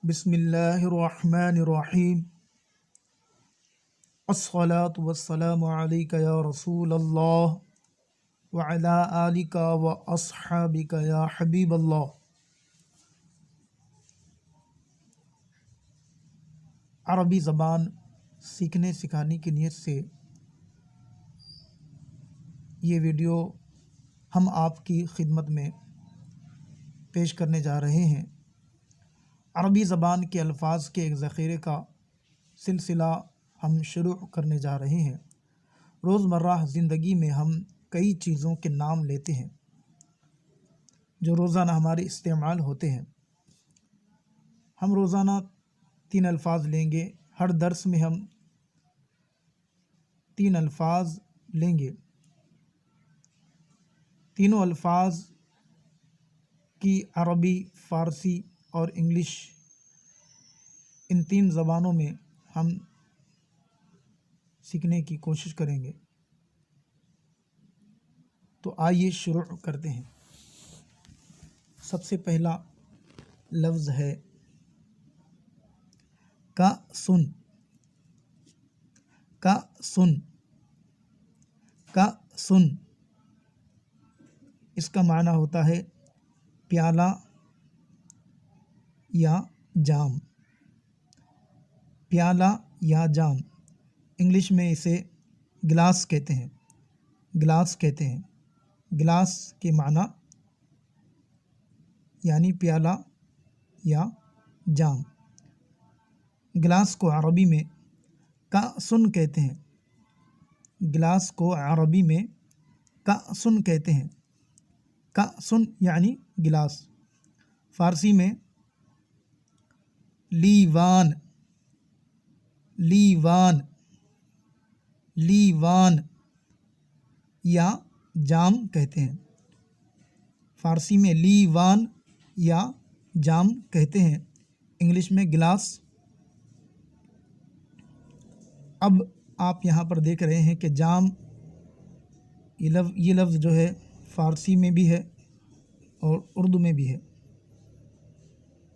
بسم اللہ الرحمن الرحیم الصلاۃ والسلام علیک یا رسول اللہ وعلی آلک و اصحابک یا حبیب اللہ۔ عربی زبان سیکھنے سکھانے کی نیت سے یہ ویڈیو ہم آپ کی خدمت میں پیش کرنے جا رہے ہیں۔ عربی زبان کے الفاظ کے ایک ذخیرے کا سلسلہ ہم شروع کرنے جا رہے ہیں۔ روزمرہ زندگی میں ہم کئی چیزوں کے نام لیتے ہیں جو روزانہ ہمارے استعمال ہوتے ہیں۔ ہم روزانہ 3 الفاظ لیں گے، ہر درس میں ہم 3 الفاظ لیں گے۔ تینوں الفاظ کی عربی، فارسی اور انگلش، ان 3 زبانوں میں ہم سیکھنے کی کوشش کریں گے۔ تو آئیے شروع کرتے ہیں۔ سب سے پہلا لفظ ہے کأسٌ۔ کأسٌ، کأسٌ، اس کا معنی ہوتا ہے پیالہ یا جام۔ پیالہ یا جام، انگلش میں اسے گلاس کہتے ہیں۔ گلاس کہتے ہیں۔ گلاس کے معنی یعنی پیالہ یا جام۔ گلاس کو عربی میں کأسٌ کہتے ہیں۔ گلاس کو عربی میں کأسٌ کہتے ہیں۔ کأسٌ یعنی گلاس۔ فارسی میں لیوان، لیوان، لیوان یا جام کہتے ہیں۔ فارسی میں لیوان یا جام کہتے ہیں، انگلش میں گلاس۔ اب آپ یہاں پر دیکھ رہے ہیں کہ جام یہ لفظ جو ہے فارسی میں بھی ہے اور اردو میں بھی ہے۔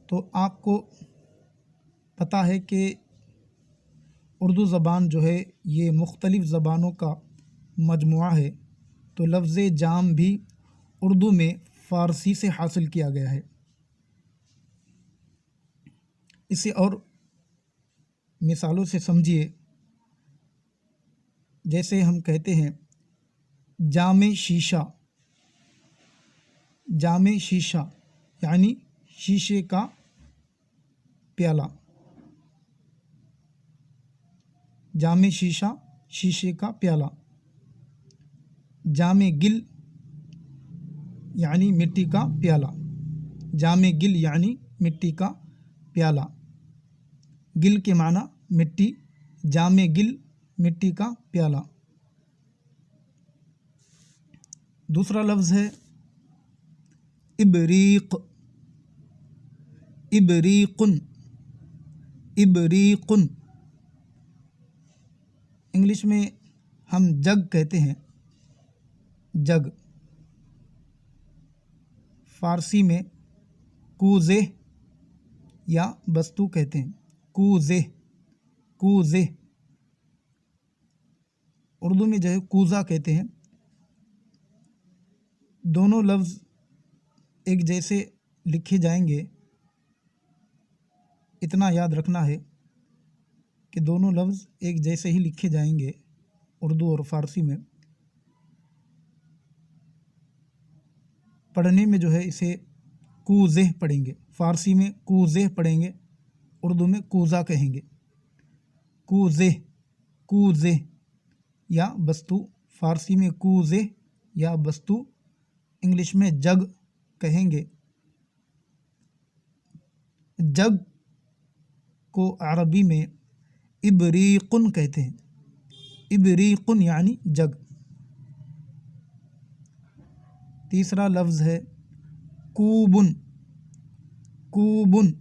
تو آپ کو پتہ ہے کہ اردو زبان جو ہے یہ مختلف زبانوں کا مجموعہ ہے، تو لفظ جام بھی اردو میں فارسی سے حاصل کیا گیا ہے۔ اسے اور مثالوں سے سمجھیے، جیسے ہم کہتے ہیں جام شیشہ۔ جام شیشہ یعنی شیشے کا پیالہ۔ جام شیشہ، شیشے کا پیالہ۔ جام گل یعنی مٹی کا پیالہ۔ جام گل یعنی مٹی کا پیالہ۔ گل کے معنی مٹی، جام گل مٹی کا پیالہ۔ دوسرا لفظ ہے ابریق۔ ابریقن، ابریقن، انگلش میں ہم جگ کہتے ہیں، جگ۔ فارسی میں کوزہ یا بستو کہتے ہیں، کوزہ، کوزہ۔ اردو میں جو ہے کوزہ کہتے ہیں۔ دونوں لفظ ایک جیسے لکھے جائیں گے، اتنا یاد رکھنا ہے کہ دونوں لفظ ایک جیسے ہی لکھے جائیں گے اردو اور فارسی میں۔ پڑھنے میں جو ہے اسے کوزہ پڑھیں گے، فارسی میں کوزہ پڑھیں گے، اردو میں کوزہ کہیں گے۔ کوزہ، کوزہ یا بستو، فارسی میں کوزہ یا بستو، انگلش میں جگ کہیں گے۔ جگ کو عربی میں ابریقن کہتے ہیں۔ ابریقن یعنی جگ۔ تیسرا لفظ ہے کوبن۔ کوبن،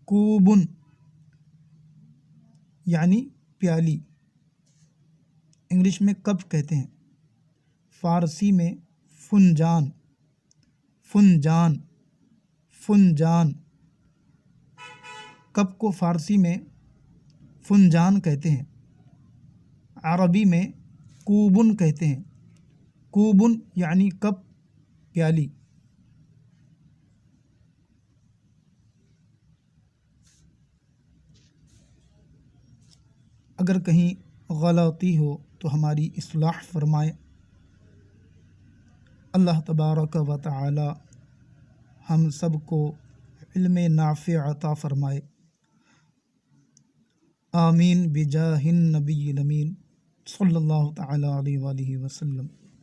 کوبن یعنی پیالی، انگلش میں کپ کہتے ہیں۔ فارسی میں فنجان، فنجان، فنجان کپ کو فارسی میں فنجان کہتے ہیں، عربی میں کوبن کہتے ہیں۔ کوبن یعنی کپ، پیالی۔ اگر کہیں غلطی ہو تو ہماری اصلاح فرمائے۔ اللہ تبارک و تعالی ہم سب کو علم نافع عطا فرمائے۔ آمین بجاہ النبی الامین صلی اللہ تعالی علیہ وآلہ وسلم۔